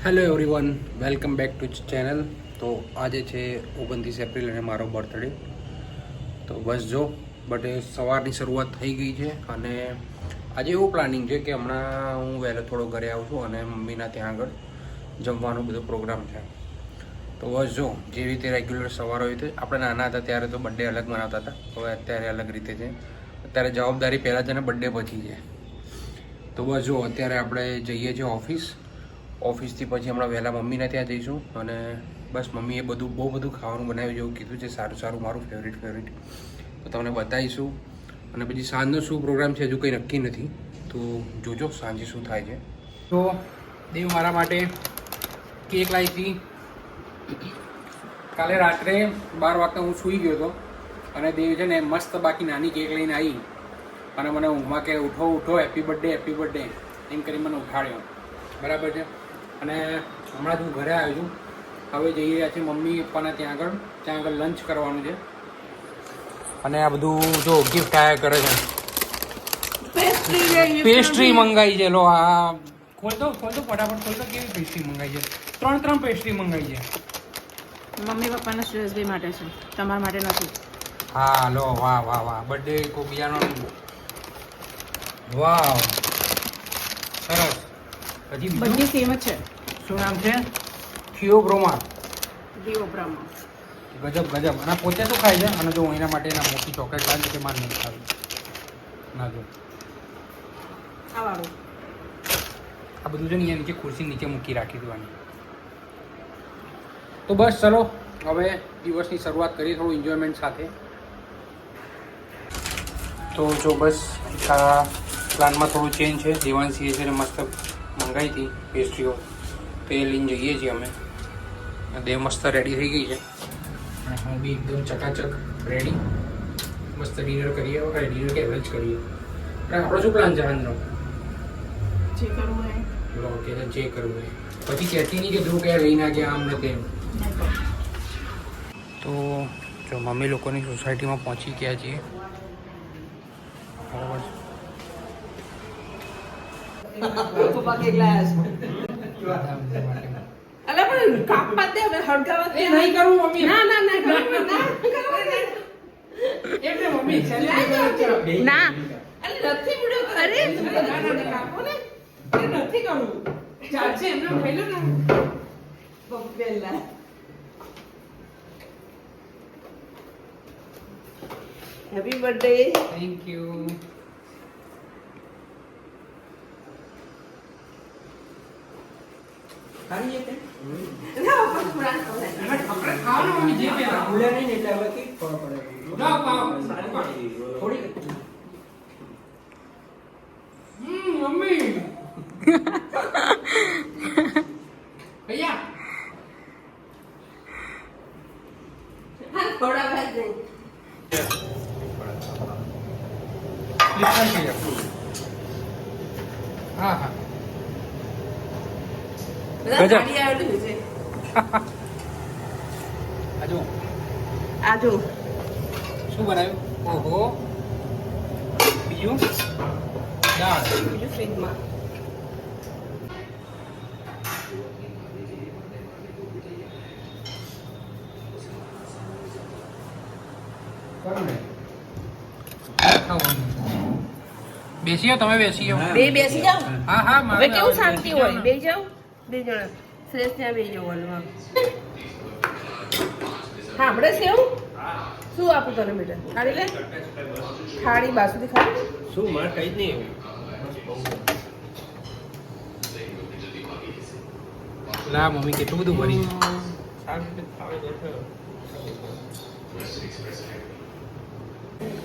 Hello everyone, welcome back to channel. તો આજે છે 29 એપ્રિલ અને મારો બર્થડે. તો બસ જો સવારની શરૂઆત થઈ ગઈ છે અને આજે એવું પ્લાનિંગ છે કે હમણાં હું વહેલો થોડો ઘરે આવું છું અને મમ્મીના ત્યાં આગળ જમવાનો બધો પ્રોગ્રામ છે. તો બસ જો જેવી રીતે રેગ્યુલર સવાર હોય તો આપણે નાના હતા ત્યારે તો બર્થડે અલગ મનાવતા હતા, હવે અત્યારે અલગ રીતે છે. અત્યારે જવાબદારી પહેલાં છે ને બર્થડે પછી છે. તો બસ જો અત્યારે આપણે જઈએ છીએ ઓફિસથી પછી હમણાં વહેલા મમ્મીને ત્યાં જઈશું અને બસ મમ્મીએ બહુ બધું ખાવાનું બનાવ્યું જેવું કીધું છે, સારું મારું ફેવરિટ. તો તમને બતાવીશું અને પછી સાંજનો શું પ્રોગ્રામ છે હજુ કંઈ નક્કી નથી, તો જોજો સાંજે શું થાય છે. તો દેવ મારા માટે કેક લાવી હતી. કાલે રાત્રે 12 વાગતા હું સૂઈ ગયો હતો અને દેવ છે ને મસ્ત બાકી નાની કેક લઈને આવી અને મને ઊંઘમાં કે ઉઠો હેપી બર્થડે એમ કરી મને ઉઠાડ્યો. બરાબર છે. અને હમણાં જ હું ઘરે આવ્યો છું. હવે જઈ રહ્યા છીએ મમ્મી પપ્પાના ત્યાં આગળ લંચ કરવાનું છે. અને આ બધું જો ગિફ્ટ આયા કરે છે. પેસ્ટ્રી મંગાવી છે. લો આ ખોલતો ફટાફટ ખોલતો. કેવી પેસ્ટ્રી મંગાવી છે? ત્રણ પેસ્ટ્રી મંગાવી છે. મમ્મી પપ્પાના શ્રેષ્ઠ માટે છે, તમારા માટે નથી. હા લો, વાહ બર્થડે કોઈ બીજાનો વાવ સરસ. હજી બધી સેમ જ છે. શું નામ છે? થિયોબ્રોમા. ગજબ. અને પોતે શું ખાય છે? અને જો હું એના માટે એના મોટી ચોકલેટ લાવી કે મારે નહીં ખાવી. ના જો આ બધું છે ને અહીંયા નીચે ખુરશી નીચે મૂકી રાખી દેવાની. તો બસ ચલો હવે દિવસની શરૂઆત કરીએ થોડું એન્જોયમેન્ટ સાથે. તો જો બસ આ પ્લાનમાં થોડું ચેન્જ છે. દેવાંશીએ છે ને મસ્ત મંગાવી હતી પેસ્ટ્રીઓ, તો એ લઈને જઈએ છીએ અમે. દેવ મસ્ત રેડી થઈ ગઈ છે અને હું બી એકદમ ચકાચક રેડી. મસ્ત ડિનર કરીએ. ડિનર કે લંચ કરીએ. આપણો શું પ્લાન છે આજનો? જે કરવું હોય લો કે જે કરવું હોય. પછી કહેતી નહીં કે ધ્રુવ કે લઈને ગયા આમ ને તેમ. તો જો મમ્મી લોકોની સોસાયટીમાં પહોંચી ગયા છીએ. બરાબર. અલા પણ કાપવા દે હવે હડકાવા દે. નહીં કરું મમ્મી. ના એટલે મમ્મી ના અરે નથી વિડિયો અરે કાપો ને નથી કરું. ચાલશે એમને પહેલો ને પહેલા. Happy birthday. Thank you. ખાલી છે ના પણ પુરાણ કહે ખાવાનું મમ્મી જે પહેલા ભૂલ્યા નહીં એટલે હવે કે ખબર પડે. ના પાવ થોડી મમ્મી ભૈયા હા થોડા ભાઈ દે. હા બધા ગાડી આવેલું છે. આજો શું બનાવ્યું? ઓહો, બીજું દાળ. બીજું ફ્રીજમાં. બેસી જાઓ, તમે બેસી જાઓ. બે બેસી જાઓ. હા હવે કેવું શાંતિ હોય. બે જાઓ, બે જણા શ્રેષ્ઠ ત્યાં બે જાઓ. બોલવા હા આપણે સેવું શું આપું તને બેટા? થાળી લે. થાળી બાસુથી ખાવી શું મારે કઈ જ નહીં. લા મમ્મી કેટલું બધું ભરી.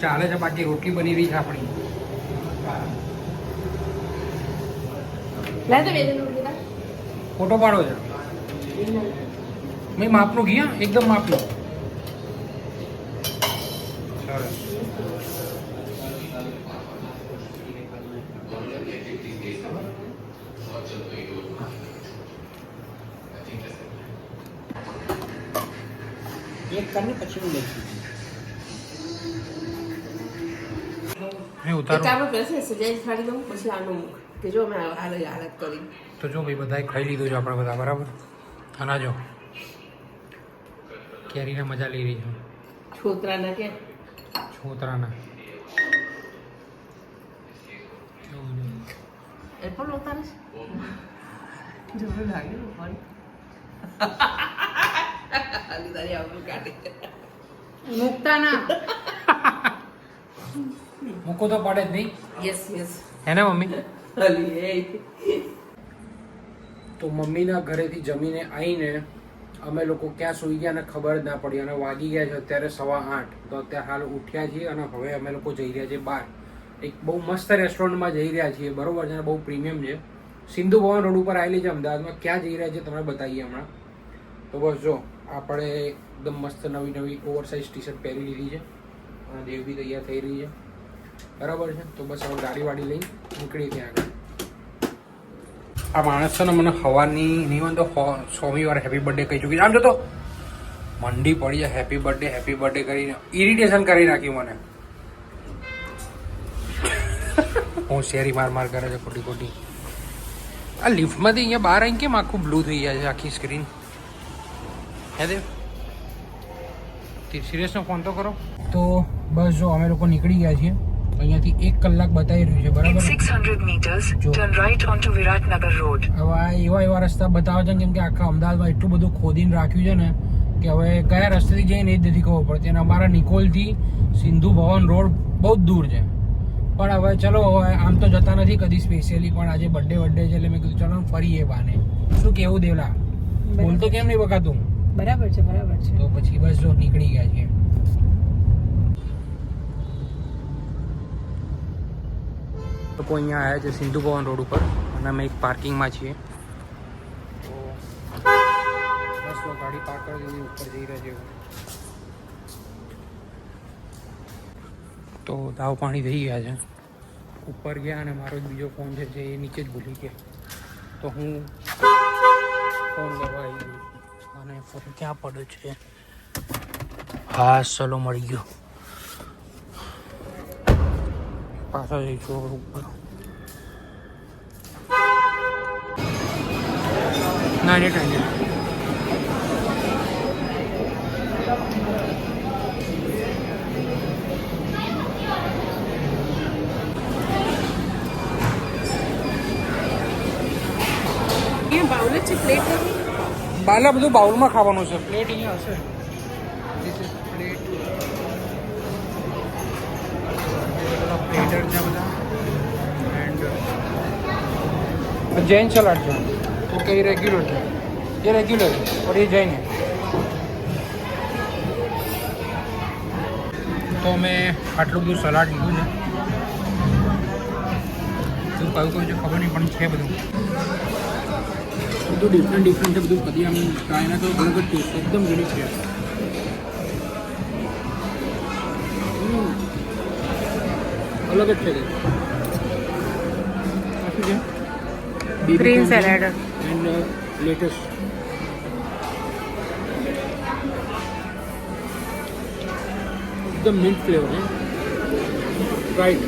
ચાલે છે. બાકી રોટલી બની રહી છે આપણી. લે તો બે જણ રોટલી ખા. ફોટો પાડો છે. મેં માપનું ઘી, હા એકદમ માપનું. સરસ. એક કરીને પછી હું લઈશું. એક આપણે પહેલા સજાઈ થાળી દઉં પછી આનું મૂક કે જો મેં હાલત કરી. તો જો ભાઈ બધાએ ખાઈ લીધું છે આપણે બધા બરાબર. અને જો કેરીના મજા લઈ રહી છે છોતરાના કે છોતરાના. એ પણ ઉતારે છે જરૂર લાગે પણ આલી તારી આવું કાઢી મુકતા ના મૂકો તો પડે જ નહીં. યસ યસ હે ને મમ્મી? અલી એ તો મમ્મીના ઘરેથી જમીને આવીને અમે લોકો ક્યાં સૂઈ ગયા ને ખબર જ ના પડી અને વાગી ગયા છે અત્યારે 8:15. તો અત્યારે હાલ ઉઠ્યા છીએ અને હવે અમે લોકો જઈ રહ્યા છીએ બહાર. એક બહુ મસ્ત રેસ્ટોરન્ટમાં જઈ રહ્યા છીએ બરોબર છે, બહુ પ્રીમિયમ છે, સિંધુ ભવન રોડ ઉપર આવેલી છે અમદાવાદમાં. ક્યાં જઈ રહ્યા છીએ તમને બતાવીએ હમણાં. તો બસ જો આપણે એકદમ મસ્ત નવી નવી ઓવરસાઇઝ ટી શર્ટ પહેરી લીધી છે અને દેવ બી તૈયાર થઈ રહી છે બરાબર છે. તો બસ હવે ગાડી વાડી લઈ નીકળી ત્યાં આગળ. આ માણસ છે ને મને હવાની નહીં હોય તો 100મી વાર હેપી બર્થડે કહી ચૂકી. આમ જો તો મંડી પડી જાય હેપી બર્થડે કરીને ઇરિટેશન કરી નાખ્યું મને. હું શેરી માર કરે છે ખોટી ખોટી. આ લિફ્ટમાંથી અહીંયા બહાર આવીને કેમ આખું બ્લુ થઈ જાય છે આખી સ્ક્રીન? હે દેવ સિરિયસનો ફોન તો કરો. તો બસ જો અમે લોકો નીકળી ગયા છીએ. અહીંયાથી 1 કલાક બતાવી રહ્યું છે બરાબર. 600 meters turn right onto Viratnagar road. હવે આ એવા રસ્તા બતાવે છે કેમ કે આખા અમદાવાદમાં એટલું બધું ખોદીને રાખ્યું છે ને કે હવે કયા રસ્તેથી જઈને એ જ નથી ખબર પડતી. અને અમારા નિકોલથી સિંધુ ભવન રોડ બહુ જ દૂર છે. પણ હવે ચલો હવે આમ તો જતા નથી કદી સ્પેશિયલી, પણ આજે બર્થડે છે એટલે મેં કીધું ચલો ફરીએ બાને. શું કેવું દેવલા? બોલતો કેમ નહીં બકાતું? બરાબર છે. તો પછી બસ જો નીકળી ગયા છીએ. લોકો અહીંયા આવ્યા છે સિંધુ ભવન રોડ ઉપર અને અમે એક પાર્કિંગમાં છીએ. તો બસ તો ગાડી પાર્ક કરી દીધી, ઉપર જઈ રહ્યા છે. તો દાવ પાણી થઈ ગયા છે. ઉપર ગયા અને મારો બીજો ફોન છે જે એ નીચે જ ભૂલી ગયા. તો હું ફોન લેવા આવી ગયો અને ફોન ક્યાં પડ્યો છે? હા ચલો મળી ગયો. પાછા જઈશું ઉપર. ના નહીં ટાઈમ બાઉલ છે પ્લેટ બાલા બધું બાઉલમાં ખાવાનું છે. પ્લેટ અહીંયા હશે. This is plate. પ્લેટર છે બધા એન્ડ जैन सलाड છે. ઓકે એ રેગ્યુલર છે. ये रेगुलर है और ये जैन है. તો મેં આટલું બધું સલાડ લીધું છે. શું કયું છે ખબર નહીં પણ છે બધું ડિફરન્ટ છે બધું. કદી આમ ટ્રાય ના કરો અલગ જ ટેસ્ટ એકદમ યુનિક છે. અલગ જ છે. શું છે? Green salad and lettuce. એકદમ મિન્ટ ફ્લેવર છે. રાઈટ.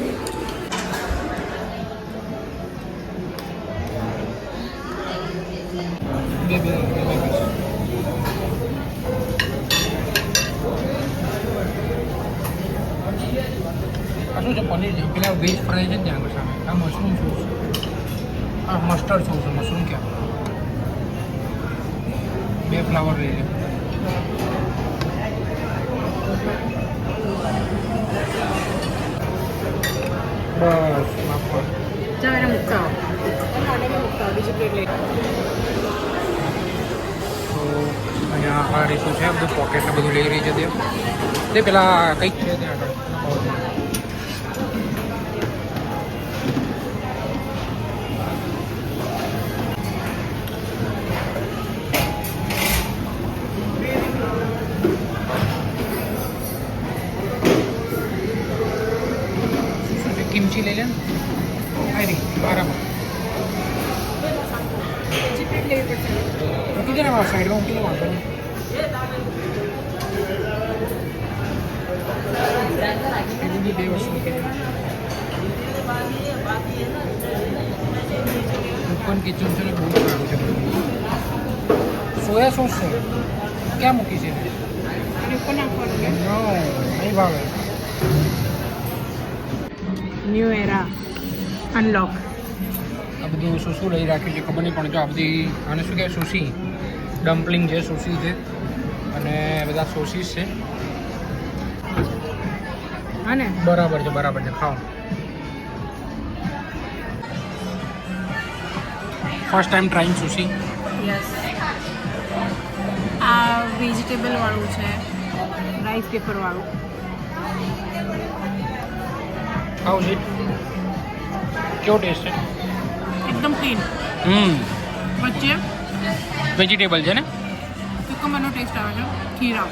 આ શું છે? પનીર છે. પેલા વેજ ફ્રાય છે ત્યાં આગળ સામે. આ મશરૂમ સોસ. આ મસ્ટર્ડ સોસ છે. મશરૂમ ક્યાં? 2 ફ્લાવર લઈ લે. બસ માફ. ચાલ એને મૂકતા બીજી પ્લેટ લઈ. તો અહીંયા આ રીતું છે બધું પોકેટને બધું લઈ રહી છે તે પેલા કંઈક છે ત્યાં આગળ. કિમચી લઈ લે ને. આવી બરાબર. બીજી પ્લેટ લેવી પડશે. મૂકી દે ને મારા સાઈડમાં મૂકી દે વાંધો નહીં. એની બી 2 વસ્તુ મૂકી દે. ઓપન કિચન છે ને બહુ સારું છે બધું. સોયા સોસ છે ક્યાં મૂકી છે? ઉપર નાખવાનું ને નો નહીં ભાવે. ન્યૂ એરા અનલોક. આ બધું શું શું લઈ રાખ્યું છે ખબર નહીં પણ જો આ બધી આને શું કહેવાય સુશી ડમ્પલિંગ છે સુશી છે અને બધા સોસીસ છે. હા ને બરાબર છે ખાઓ. ફર્સ્ટ ટાઈમ ટ્રાઈંગ સુશી. યસ આ વેજીટેબલ વાળું છે રાઈસ પેપર વાળું. How is it? કેવો ટેસ્ટ છે? એકદમ ક્લીન. વચ્ચે વેજીટેબલ છે ને? ક્યુકમ્બરનો ટેસ્ટ આવે છે ખીરા.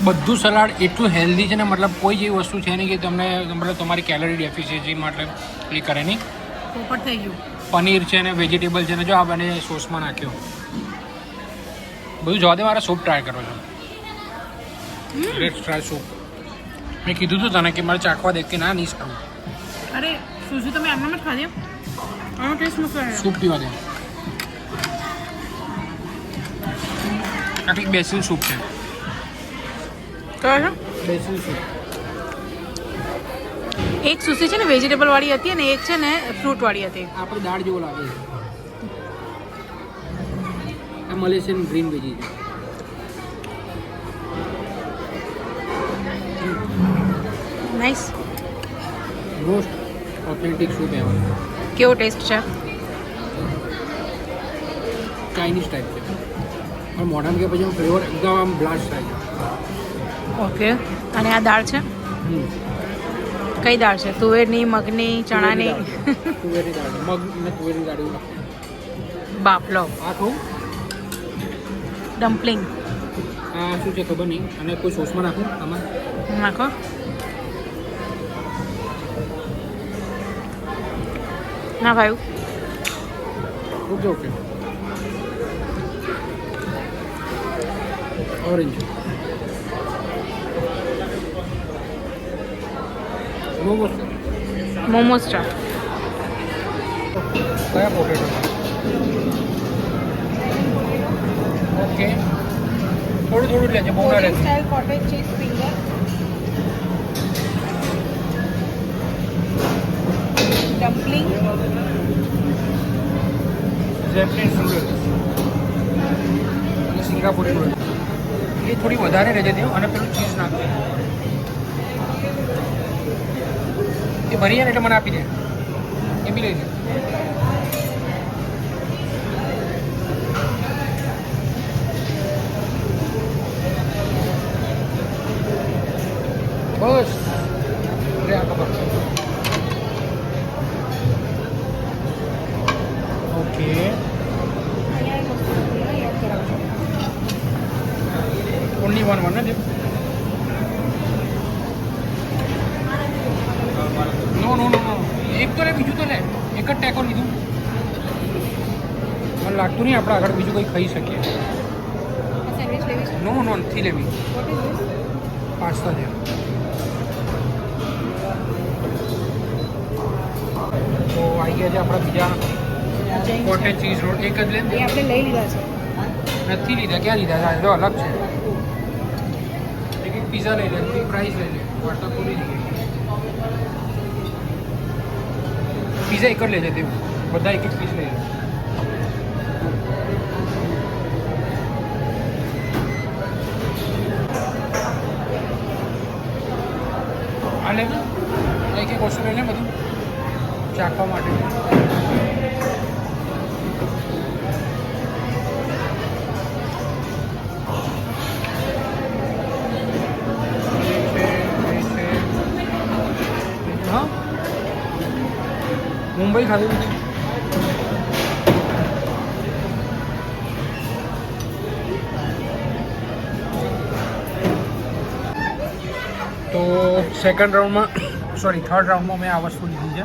બધું સલાડ એટલું હેલ્ધી છે ને મતલબ કોઈ જેવી વસ્તુ છે નહીં કે તમને મતલબ તમારી કેલરી ડેફિશિયન્સી માટે એ કરે નહીં. પોપટ થઈ ગયું. પનીર છે ને વેજીટેબલ છે ને જો આ બને સોસમાં નાખ્યો બધું જવા દે. મારે સૂપ ટ્રાય કરો છો. Let's try soup. મેં કીધું હતું તને કે મારે ચાખવા દે કે ના નહીં સારું. અરે સુશી તમે એમનામ જ ખાધી? આનો ટેસ્ટ મસ્ત આવે. સૂપ પીવા દે. આ કંઈક બેસિલ સૂપ છે. કયો છે? Basil soup. એક સુશી છે ને વેજીટેબલ વાળી હતી અને એક છે ને ફ્રૂટ વાળી હતી. આપણે દાળ જેવો લાગે છે. આ મલેશિયન ગ્રીન વેજી છે. Nice. Most authentic soup ever. કેવો ટેસ્ટ છે? ચાઇનીઝ ટાઈપ છે પણ મોઢામાં કે પછી ફ્લેવર એકદમ આમ બ્લાસ્ટ થાય ઓકે. અને આ દાળ છે? છે. કઈ દાળ છે? તુવેરની, મગની, ચણાની? તુવેરની દાળ મગ ને તુવેરની દાળ એવું લાગે. બાફલો. આ ખાઉં? ડમ્પલિંગ આ શું છે ખબર નહીં. અને કોઈ સોસમાં નાખું આમાં? નાખો. ના ભાઈ okay okay. Orange momos. Momos છે. કયા પોટેટો? ઓકે થોડું થોડું લેજે બહુ ના લેજે. Style cottage cheese finger. Dumpling. Japanese noodles અને સિંગાપુરી નૂડલ્સ. એ થોડી વધારે રહેજે દેવું અને પેલું ચીઝ નાખજો. એ ભરી જાય ને એટલે મને આપી દે. એ બી લઈ લે. બસ રે આ ખબર. ઓકે ઓનલી વન ને નો નો નો એક તો લે બીજું તો લે. એક જ ટેકો લીધું. મને લાગતું નહીં આપણે આગળ બીજું કંઈ ખાઈ શકીએ. સેન્ડવિચ લેવી છે? નો નો નથી લેવી. What is this? પાસ્તા છે. તો આવી ગયા છે આપણા બીજા કોટેજ ચીઝ રોલ. એક જ લે. એ આપણે લઈ લીધા છે. નથી લીધા. ક્યાં લીધા છે? તો અલગ છે. એક પિઝા લઈ લે. એક ફ્રાઈઝ લઈ લે. વાટા પૂરી લઈ લે. પિઝા એક જ લેજે તેવું. બધા એક પીસ લઈ લે. આ લે એક વસ્તુ લઈ લે બધું ચાખવા માટે. હા મુંબઈ ખાધું નથી. તો સેકન્ડ રાઉન્ડમાં થર્ડ રાઉન્ડમાં મેં આ વસ્તુ લીધી છે.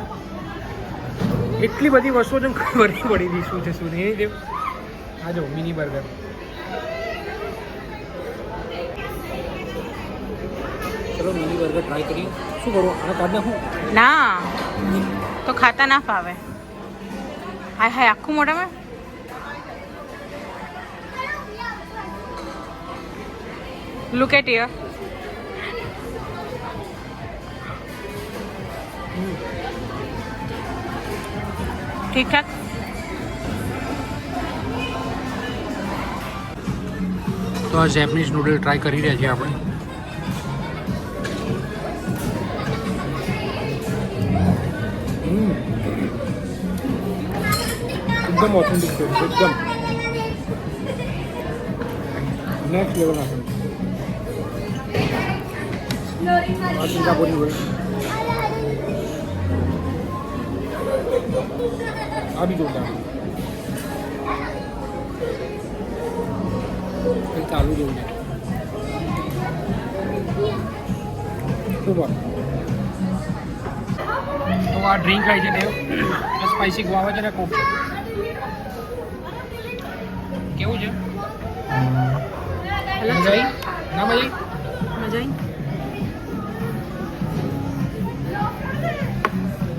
એટલી બધી વસ્તુઓ છે ખબર નહીં પડી હતી શું છે શું નહીં. તે આ જો મિની બર્ગર. ચલો મિની બર્ગર ટ્રાય કરીએ. શું કરું આને કાઢ નાખું? ના તો ખાતા ના ફાવે. હાય હાય આખું મોઢામાં. Look at here. ઠીક ઠાક. તો આ જેપનીઝ નૂડલ ટ્રાય કરી રહ્યા છીએ આપણે. એકદમ ઓથેન્ટિક છે, એકદમ નેક્સ્ટ લેવલ આપણે. આ સિંગાપુરની હોય, આ બી જોરદાર. કંઈ ચાલુ જેવું છે. સુપર. તો આ ડ્રિંક આવી છે દેવ, સ્પાઇસી ગુઆવા છે ને કોક છે. કેવું છે? મજા આવી? ના મજા આવી? મજા આવી.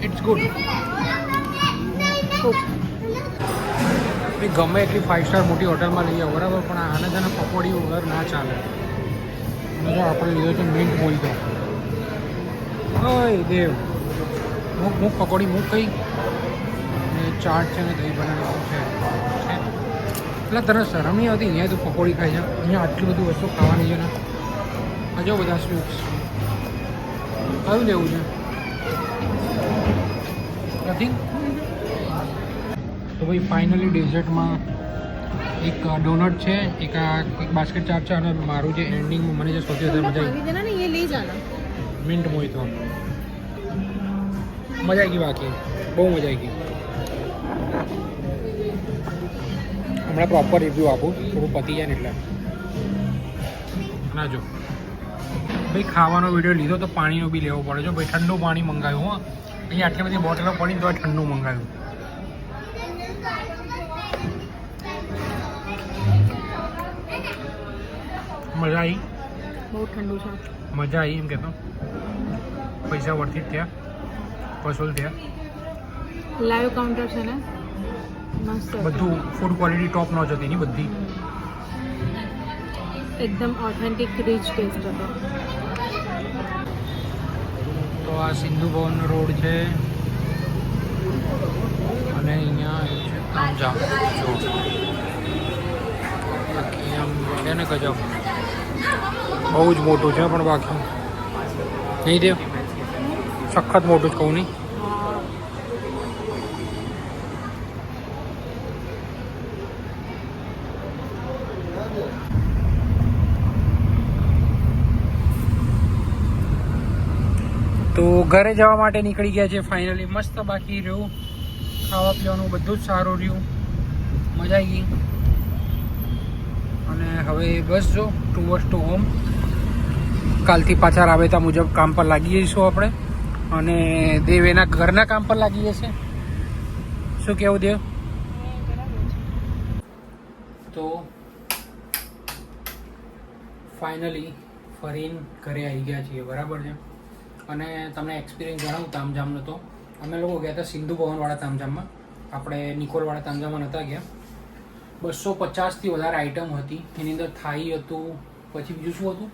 It's good. ગમે એટલી 5 સ્ટાર મોટી હોટલમાં લઈએ બરાબર, પણ આને છે ને પકોડી વગર ના ચાલે. અને આપણે લીધો છે મિન્ટ મોઈતો. ઓય દેવ, મૂક પકોડી મૂક કઈ. ને ચાટ છે ને દહીં બનાવેલું છે. એટલે તને શરમ નહીં આવતી? અહીંયા તું પકોડી ખાઈ છે, અહીંયા આટલી બધી વસ્તુ ખાવાની છે ને. હજો બધા સ્વીટ્સ કયું લેવું છે? નથી. તો ભાઈ ફાઇનલી ડેઝર્ટમાં એક ડોનટ છે, એક બાસ્કેટ ચાપ છે, અને મારું જે એન્ડિંગમાં મને જે સૌથી વધારે મજા આવી મિન્ટ મોહિતો. મજા આવી ગઈ, બાકી બહુ મજા આવી ગઈ. હમણાં પ્રોપર રિવ્યૂ આપું, થોડું પતી જાય ને એટલે. ના જો ભાઈ ખાવાનો વિડીયો લીધો તો પાણીનો બી લેવો પડે છે ભાઈ. ઠંડુ પાણી મંગાવ્યું. હો, અહીંયા આટલી બધી બોટલો પડી તો ઠંડુ મંગાવ્યું. મજા આવી? બહુ ઠંડુ છે. મજા આવી એમ કહેતો. પૈસા વર્તી જ થયા, વસૂલ થયા. લાઈવ કાઉન્ટર છે ને, મસ્ત. બધું ફૂડ ક્વોલિટી ટોપ નોચ હતી ની બધી. એકદમ ઓથેન્ટિક રીચ ટેસ્ટ હતો. તો આ સિંધુ ભવન રોડ છે અને અહીંયા આવ્યું છે તામઝામ. જો બાકી આમ છે ને ગજબ, બહુ જ મોટું છે, પણ બાકી નહીં દેવ સખત મોટું જ કહું નહીં. તો ઘરે જવા માટે નીકળી ગયા છે ફાઇનલી. મસ્ત બાકી રહ્યું, ખાવા પીવાનું બધું જ સારું રહ્યું, મજા આવી ગઈ. અને હવે બસ જો ટુવર્ડ્સ ટુ હોમ. કાલથી પાછા રાબેતા મુજબ કામ પર લાગી જઈશું આપણે, અને દેવ એના ઘરના કામ પર લાગી જશે. શું કહેવું દેવ? તો ફાઇનલી ફરીને ઘરે આવી ગયા છીએ બરાબર છે. અને તમને એક્સપિરિયન્સ જણાવું તામઝામનો. તો અમે લોકો ગયા હતા સિંધુ ભવનવાળા તામઝામમાં, આપણે નિકોલવાળા તામઝામમાં નહોતા ગયા. 250થી વધારે આઈટમ હતી. એની અંદર થાઈ હતું, પછી બીજું શું હતું,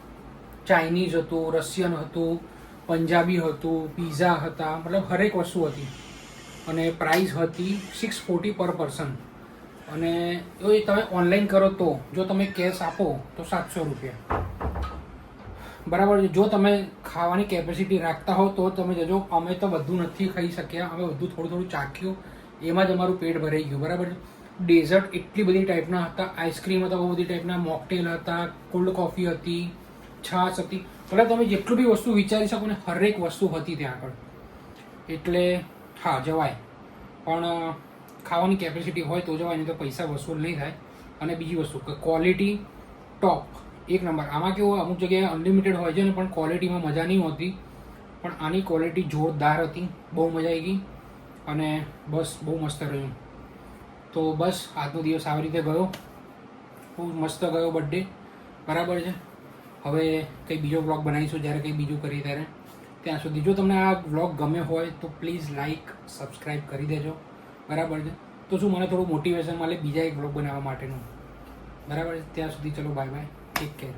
ચાઇનીઝ હતું, રશિયન હતું, પંજાબી હતું, પીઝા હતા, મતલબ હરેક વસ્તુ હતી. અને પ્રાઇસ હતી 640 પર પર્સન. અને જો તમે ઓનલાઈન કરો તો, જો તમે કેશ આપો તો 700 રૂપિયા બરાબર છે. જો તમે ખાવાની કેપેસિટી રાખતા હો તો તમે જજો. અમે તો બધું નથી ખાઈ શક્યા, અમે બધું થોડું થોડું ચાખ્યું, એમાં જ અમારું પેટ ભરાઈ ગયું બરાબર છે. ડેઝર્ટ એટલી બધી ટાઈપના હતા, આઈસ્ક્રીમ હતા, બહુ બધી ટાઈપના, મોકટેલ હતા, કોલ્ડ કોફી હતી, છાશ હતી, મતલબ તમે જેટલું બી વસ્તુ વિચારી શકો ને હરેક વસ્તુ હતી ત્યાં આગળ. એટલે હા જવાય, પણ ખાવાની કેપેસિટી હોય તો જવાય, નહીં તો પૈસા વસૂલ નહીં થાય. અને બીજી વસ્તુ કે ક્વોલિટી ટોપ એક નંબર. આમાં કેવું અમુક જગ્યાએ અનલિમિટેડ હોય છે ને, પણ ક્વોલિટીમાં મજા નહીં હોતી. પણ આની ક્વોલિટી જોરદાર હતી, બહુ મજા આવી ગઈ. અને બસ બહુ મસ્ત રહ્યું. તો બસ આજનો દિવસ આવી રીતે ગયો, બહુ મસ્ત ગયો બર્થડે બરાબર છે. હવે કંઈ બીજો બ્લોગ બનાવીશું જ્યારે કંઈ બીજું કરીએ ત્યારે. ત્યાં સુધી જો તમને આ વ્લોગ ગમ્યો હોય તો પ્લીઝ લાઇક સબસ્ક્રાઈબ કરી દેજો, બરાબર છે? તો શું મને થોડું મોટિવેશન મળે બીજા એક વ્લોગ બનાવવા માટેનું, બરાબર છે? ત્યાં સુધી ચલો બાય બાય, ટેક કેર.